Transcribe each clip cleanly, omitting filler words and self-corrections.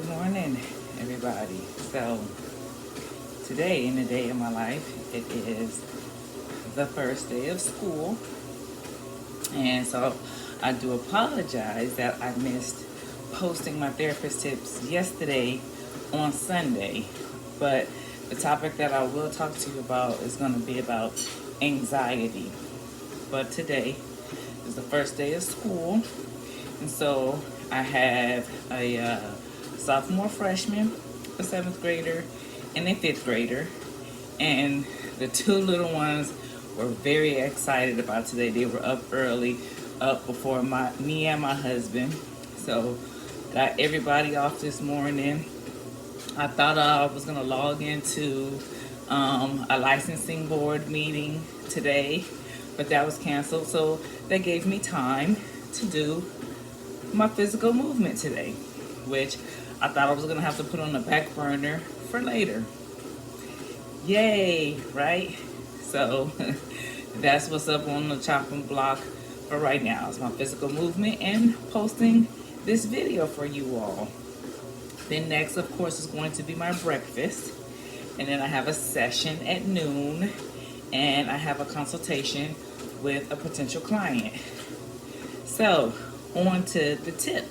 Good morning, everybody. So, today, in the day of my life, it is the first day of school. And so, I do apologize that I missed posting my therapist tips yesterday on Sunday. But the topic that I will talk to you about is going to be about anxiety. But today is the first day of school. And so, I have a sophomore, freshman, a seventh grader, and a fifth grader. And the two little ones were very excited about today. They were up early, up before me and my husband. So got everybody off this morning. I thought I was gonna log into a licensing board meeting today, but that was canceled. So that gave me time to do my physical movement today, which I thought I was gonna have to put on the back burner for later. Yay, right? So that's what's up on the chopping block for right now. It's my physical movement and posting this video for you all. Then next, of course, is going to be my breakfast. And then I have a session at noon and I have a consultation with a potential client. So on to the tip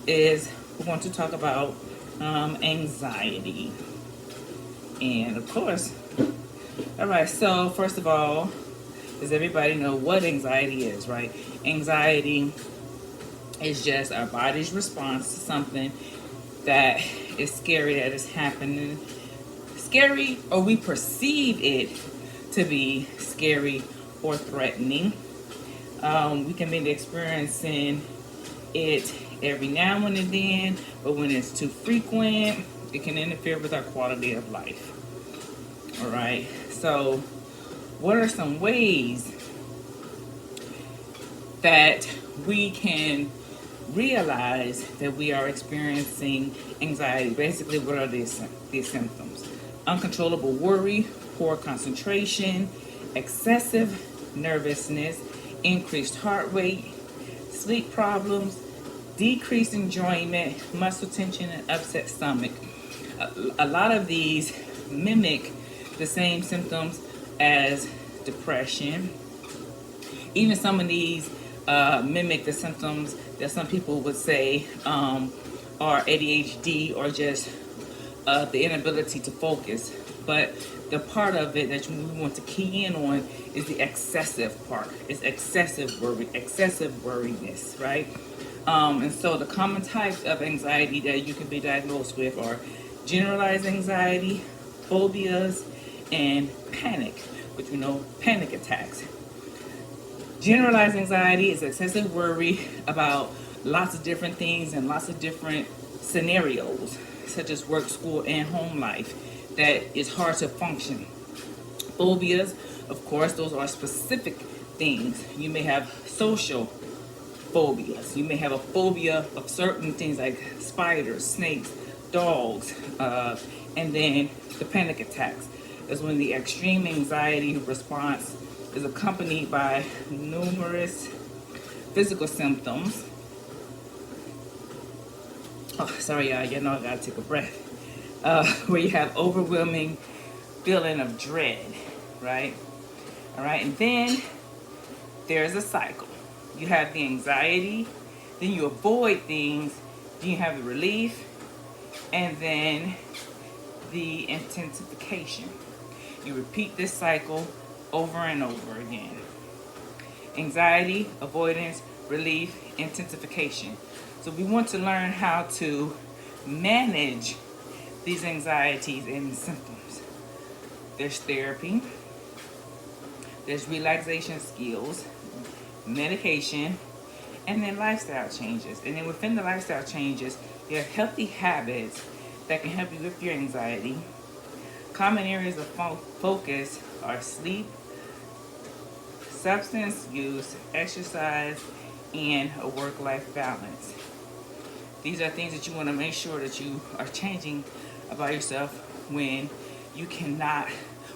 is we're going to talk about anxiety. And of course, all right, so first of all, does everybody know what anxiety is, right? Anxiety is just our body's response to something that is scary that is happening. Scary, or we perceive it to be scary or threatening. We can be experiencing it every now and then, but when it's too frequent, it can interfere with our quality of life. All right, so what are some ways that we can realize that we are experiencing anxiety? Basically, what are these symptoms? Uncontrollable worry, poor concentration, excessive nervousness, increased heart rate, sleep problems, decreased enjoyment, muscle tension, and upset stomach. A lot of these mimic the same symptoms as depression. Even some of these mimic the symptoms that some people would say are ADHD or just the inability to focus. But the part of it that we want to key in on is the excessive part. It's excessive worry, excessive worriness, right? And so the common types of anxiety that you can be diagnosed with are generalized anxiety, phobias, and panic, which we know panic attacks. Generalized anxiety is excessive worry about lots of different things and lots of different scenarios, such as work, school, and home life, that is hard to function. Phobias, of course, those are specific things. You may have social phobias. You may have a phobia of certain things like spiders, snakes, dogs, and then the panic attacks is when the extreme anxiety response is accompanied by numerous physical symptoms. Oh, sorry, y'all. You know I gotta take a breath. Where you have overwhelming feeling of dread, right? All right, and then there's a cycle. You have the anxiety, then you avoid things, then you have the relief, and then the intensification. You repeat this cycle over and over again. Anxiety, avoidance, relief, intensification. So we want to learn how to manage these anxieties and symptoms. There's therapy, there's relaxation skills, medication, and then lifestyle changes. And then within the lifestyle changes, there are healthy habits that can help you with your anxiety. Common areas of focus are sleep, substance use, exercise, and a work-life balance. These are things that you want to make sure that you are changing about yourself when you cannot,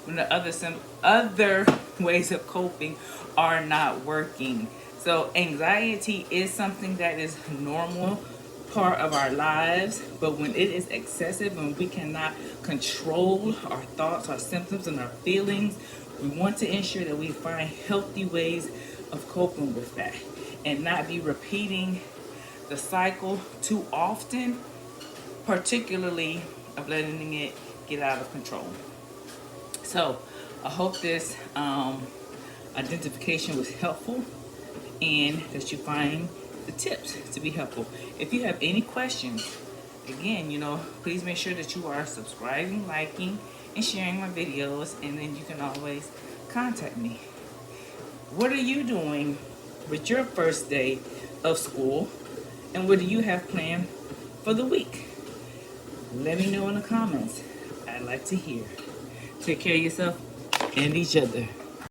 when the other ways of coping are not working. So anxiety is something that is normal part of our lives, but when it is excessive and we cannot control our thoughts, our symptoms, and our feelings, we want to ensure that we find healthy ways of coping with that and not be repeating the cycle too often, particularly of letting it get out of control. So I hope this identification was helpful and that you find the tips to be helpful. If you have any questions, again, please make sure that you are subscribing, liking, and sharing my videos, and then you can always contact me. What are you doing with your first day of school, and what do you have planned for the week? Let me know in the comments. I'd like to hear. Take care of yourself and each other.